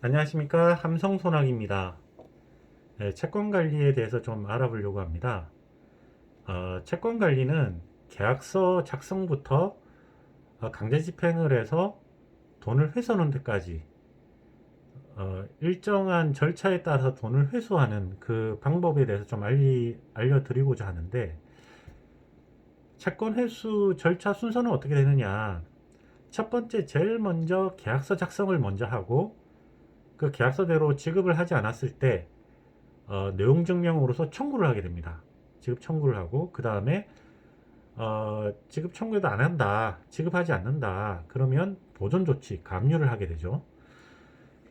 안녕하십니까, 함성소낙입니다. 네, 채권 관리에 대해서 좀 알아보려고 합니다. 채권 관리는 계약서 작성부터 강제 집행을 해서 돈을 회수하는 데까지 일정한 절차에 따라서 돈을 회수하는 그 방법에 대해서 좀 알려드리고자 하는데, 채권 회수 절차 순서는 어떻게 되느냐. 첫 번째, 제일 먼저 계약서 작성을 먼저 하고, 그 계약서대로 지급을 하지 않았을 때 내용 증명으로서 청구를 하게 됩니다. 지급 청구를 하고, 그 다음에 지급 청구도 안 한다, 지급하지 않는다, 그러면 보존 조치, 가압류를 하게 되죠.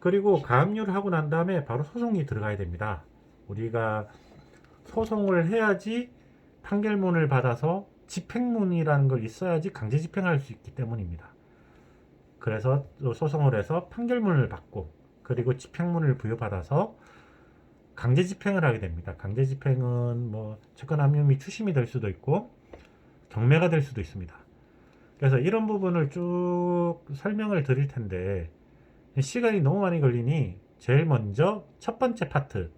그리고 가압류를 하고 난 다음에 바로 소송이 들어가야 됩니다. 우리가 소송을 해야지 판결문을 받아서 집행문이라는 걸 있어야지 강제 집행할 수 있기 때문입니다. 그래서 소송을 해서 판결문을 받고, 그리고 집행문을 부여받아서 강제 집행을 하게 됩니다. 강제 집행은 뭐 채권 압류 및 추심이 될 수도 있고 경매가 될 수도 있습니다. 그래서 이런 부분을 쭉 설명을 드릴 텐데 시간이 너무 많이 걸리니 제일 먼저 첫 번째 파트,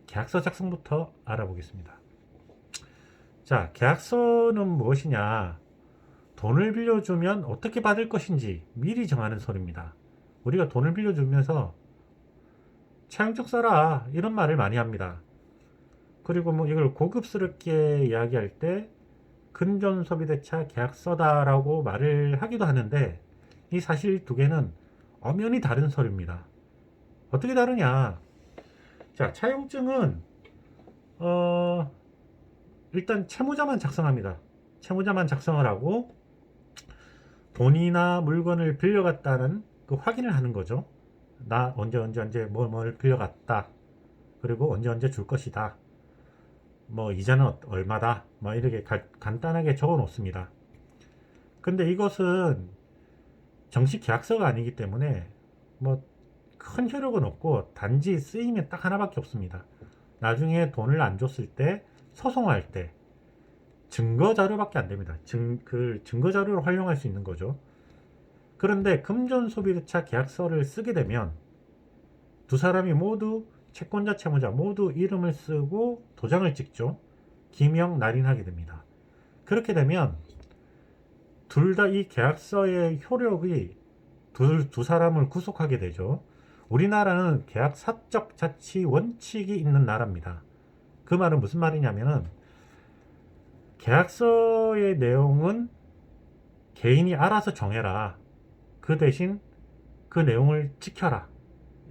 계약서 작성부터 알아보겠습니다. 자, 계약서는 무엇이냐? 돈을 빌려주면 어떻게 받을 것인지 미리 정하는 소리입니다. 우리가 돈을 빌려주면서 차용증 써라, 이런 말을 많이 합니다. 그리고 뭐 이걸 고급스럽게 이야기할 때 금전소비대차 계약서다라고 말을 하기도 하는데, 이 사실 두 개는 엄연히 다른 소리입니다. 어떻게 다르냐? 자, 차용증은 어, 일단 채무자만 작성합니다. 채무자만 작성을 하고 돈이나 물건을 빌려갔다는 그 확인을 하는 거죠. 나 언제 뭘 빌려갔다. 그리고 언제 줄 것이다. 뭐 이자는 얼마다. 뭐 이렇게 간단하게 적어 놓습니다. 근데 이것은 정식 계약서가 아니기 때문에 뭐 큰 효력은 없고 단지 쓰임이 딱 하나밖에 없습니다. 나중에 돈을 안 줬을 때, 소송할 때 증거 자료밖에 안 됩니다. 그 증거 자료로 활용할 수 있는 거죠. 그런데 금전소비대차 계약서를 쓰게 되면 두 사람이 모두, 채권자 채무자 모두 이름을 쓰고 도장을 찍죠. 기명 날인하게 됩니다. 그렇게 되면 둘 다 이 계약서의 효력이 두 사람을 구속하게 되죠. 우리나라는 계약 사적 자치 원칙이 있는 나라입니다. 그 말은 무슨 말이냐면은, 계약서의 내용은 개인이 알아서 정해라. 그 대신 그 내용을 지켜라.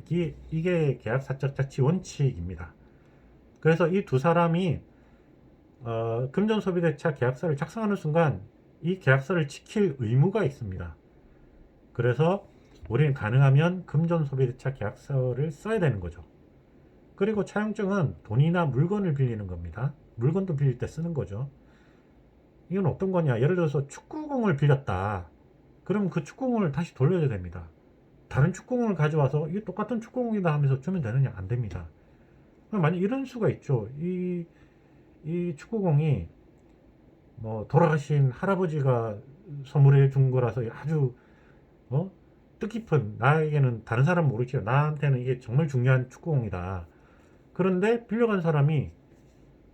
이게 계약 사적 자치 원칙입니다. 그래서 이 두 사람이 금전소비대차 계약서를 작성하는 순간 이 계약서를 지킬 의무가 있습니다. 그래서 우리는 가능하면 금전소비대차 계약서를 써야 되는 거죠. 그리고 차용증은 돈이나 물건을 빌리는 겁니다. 물건도 빌릴 때 쓰는 거죠. 이건 어떤 거냐? 예를 들어서 축구공을 빌렸다. 그럼 그 축구공을 다시 돌려야 됩니다. 다른 축구공을 가져와서 이 똑같은 축구공이다 하면서 주면 되느냐? 안 됩니다. 만약 이런 수가 있죠. 이 축구공이 뭐 돌아가신 할아버지가 선물해 준 거라서 아주 뜻깊은, 나에게는, 다른 사람은 모르겠지만 나한테는 이게 정말 중요한 축구공이다. 그런데 빌려간 사람이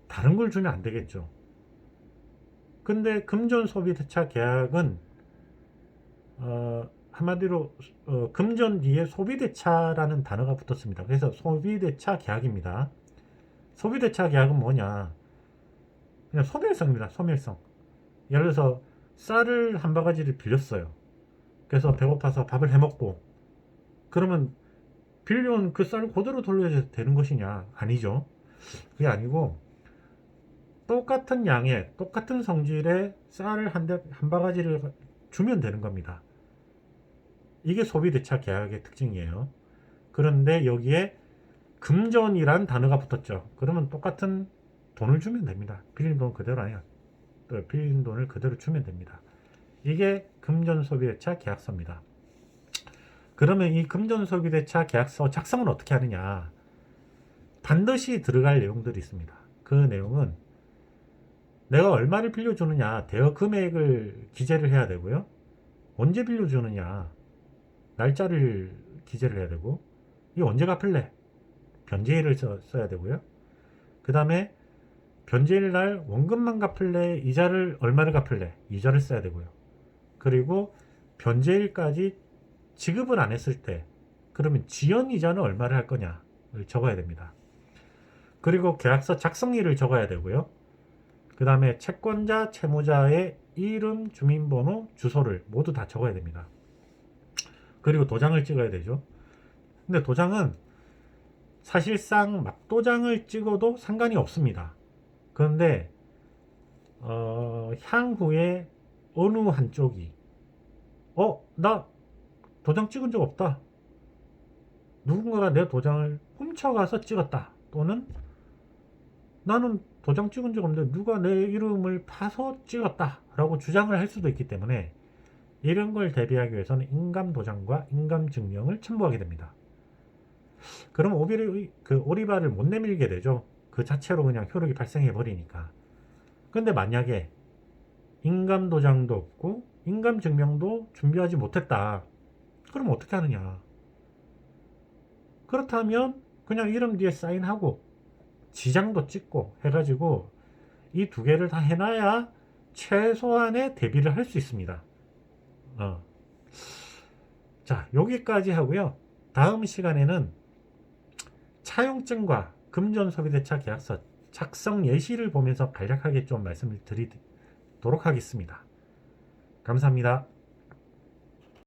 다른 걸 주면 안 되겠죠. 근데 금전소비대차 계약은 한마디로 금전 뒤에 소비대차라는 단어가 붙었습니다. 그래서 소비대차 계약입니다. 소비대차 계약은 뭐냐? 그냥 소멸성입니다. 소멸성. 예를 들어서 쌀을 한 바가지를 빌렸어요. 그래서 배고파서 밥을 해먹고, 그러면 빌려온 그 쌀을 그대로 돌려야 되는 것이냐? 아니죠. 그게 아니고 똑같은 양의 똑같은 성질의 쌀을 한 바가지를 주면 되는 겁니다. 이게 소비대차 계약의 특징이에요. 그런데 여기에 금전이란 단어가 붙었죠. 그러면 똑같은 돈을 주면 됩니다. 빌린 돈 그대로 아니야. 빌린 돈을 그대로 주면 됩니다. 이게 금전소비대차 계약서입니다. 그러면 이 금전소비대차 계약서 작성은 어떻게 하느냐? 반드시 들어갈 내용들이 있습니다. 그 내용은 내가 얼마를 빌려주느냐, 대여 금액을 기재를 해야 되고요. 언제 빌려주느냐, 날짜를 기재를 해야 되고, 이 언제 갚을래? 변제일을 써야 되고요. 그 다음에 변제일 날 원금만 갚을래? 이자를 얼마를 갚을래? 이자를 써야 되고요. 그리고 변제일까지 지급을 안 했을 때 그러면 지연 이자는 얼마를 할 거냐를 적어야 됩니다. 그리고 계약서 작성일을 적어야 되고요. 그 다음에 채권자, 채무자의 이름, 주민번호, 주소를 모두 다 적어야 됩니다. 그리고 도장을 찍어야 되죠. 근데 도장은 사실상 막도장을 찍어도 상관이 없습니다. 그런데 향후에 어느 한쪽이 나 도장 찍은 적 없다, 누군가가 내 도장을 훔쳐가서 찍었다, 또는 나는 도장 찍은 적 없는데 누가 내 이름을 파서 찍었다 라고 주장을 할 수도 있기 때문에 이런 걸 대비하기 위해서는 인감도장과 인감증명을 첨부하게 됩니다. 그럼 오리발을 못 내밀게 되죠. 그 자체로 그냥 효력이 발생해 버리니까. 근데 만약에 인감도장도 없고 인감증명도 준비하지 못했다, 그럼 어떻게 하느냐? 그렇다면 그냥 이름 뒤에 사인하고 지장도 찍고 해가지고 이 두 개를 다 해놔야 최소한의 대비를 할 수 있습니다. 자, 여기까지 하고요. 다음 시간에는 차용증과 금전소비대차 계약서 작성 예시를 보면서 간략하게 좀 말씀을 드리도록 하겠습니다. 감사합니다.